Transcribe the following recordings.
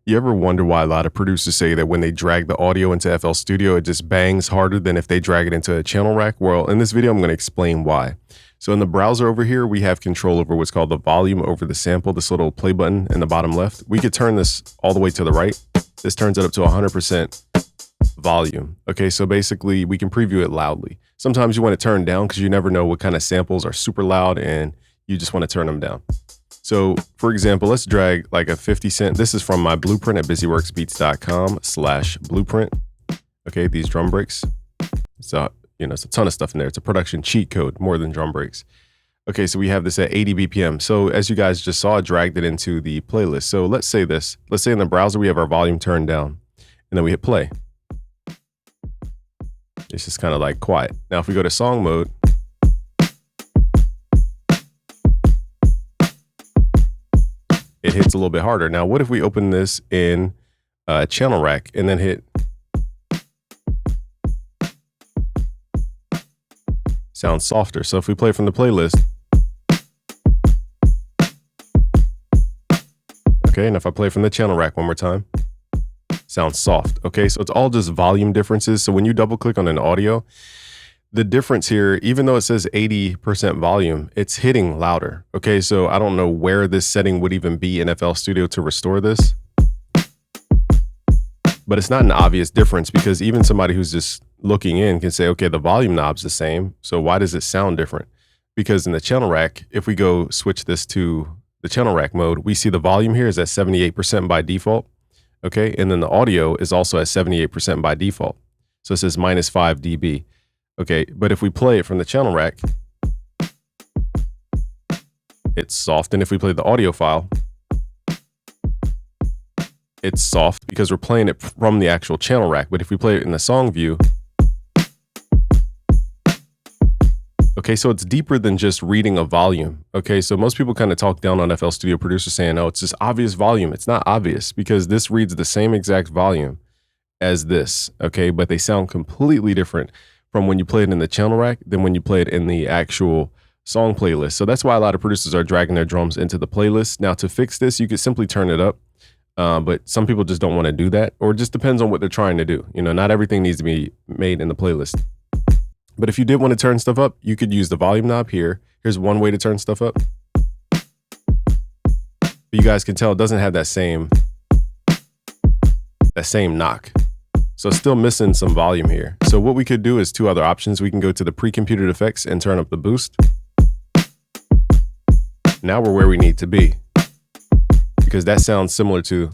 You ever wonder why a lot of producers say that when they drag the audio into FL Studio, it just bangs harder than if they drag it into a channel rack? Well, in this video, I'm going to explain why. So in the browser over here, we have control over what's called the volume over the sample, this little play button in the bottom left. We could turn this all the way to the right. This turns it up to 100% volume. Okay, so basically we can preview it loudly. Sometimes you want to turn down because you never know what kind of samples are super loud and you just want to turn them down. So for example, let's drag like a 50 cent. This is from my blueprint at busyworksbeats.com/blueprint. Okay, these drum breaks. So, it's a ton of stuff in there. It's a production cheat code more than drum breaks. Okay, so we have this at 80 BPM. So as you guys just saw, I dragged it into the playlist. So let's say in the browser, we have our volume turned down and then we hit play. It's just kind of like quiet. Now, if we go to song mode, it hits a little bit harder. Now, what if we open this in channel rack and then hit sounds softer. So if we play from the playlist, okay, and if I play from the channel rack one more time, sounds soft. Okay, so it's all just volume differences. So when you double click on an audio, the difference here, even though it says 80% volume, it's hitting louder. Okay, so I don't know where this setting would even be in FL Studio to restore this, but it's not an obvious difference because even somebody who's just looking in can say, okay, the volume knob's the same, so why does it sound different? Because in the channel rack, if we go switch this to the channel rack mode, we see the volume here is at 78% by default. Okay, and then the audio is also at 78% by default. So it says -5 dB. Okay, but if we play it from the channel rack, it's soft. And if we play the audio file, it's soft because we're playing it from the actual channel rack. But if we play it in the song view, okay, so it's deeper than just reading a volume. Okay, so most people kind of talk down on FL Studio producers saying, oh, it's just obvious volume. It's not obvious because this reads the same exact volume as this, okay, but they sound completely different from when you play it in the channel rack than when you play it in the actual song playlist. So that's why a lot of producers are dragging their drums into the playlist. Now to fix this, you could simply turn it up, but some people just don't want to do that, or it just depends on what they're trying to do. Not everything needs to be made in the playlist. But if you did want to turn stuff up, you could use the volume knob here. Here's one way to turn stuff up. But you guys can tell it doesn't have that same knock. So it's still missing some volume here. So what we could do is two other options. We can go to the pre-computed effects and turn up the boost. Now we're where we need to be because that sounds similar to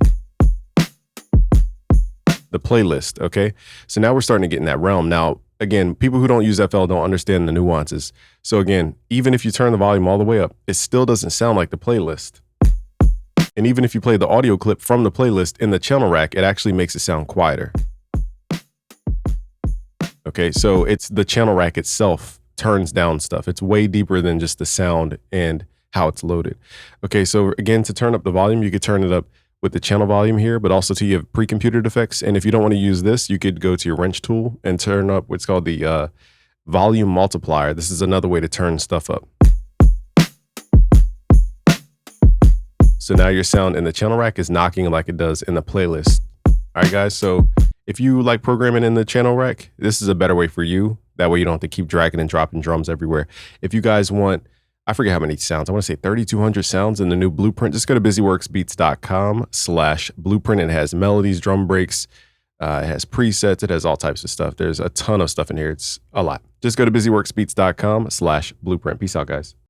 the playlist, okay? So now we're starting to get in that realm. Now, again, people who don't use FL don't understand the nuances. So again, even if you turn the volume all the way up, it still doesn't sound like the playlist. And even if you play the audio clip from the playlist in the channel rack, it actually makes it sound quieter. Okay, so it's the channel rack itself turns down stuff. It's way deeper than just the sound and how it's loaded. Okay, so again, to turn up the volume, you could turn it up with the channel volume here, but also you have pre-computed effects. And if you don't want to use this, you could go to your wrench tool and turn up what's called the volume multiplier. This is another way to turn stuff up. So now your sound in the channel rack is knocking like it does in the playlist. All right, guys, so if you like programming in the channel rack, this is a better way for you. That way you don't have to keep dragging and dropping drums everywhere. If you guys want, I forget how many sounds, I want to say 3,200 sounds in the new blueprint, just go to busyworksbeats.com/blueprint. It has melodies, drum breaks, it has presets, it has all types of stuff. There's a ton of stuff in here. It's a lot. Just go to busyworksbeats.com/blueprint. Peace out, guys.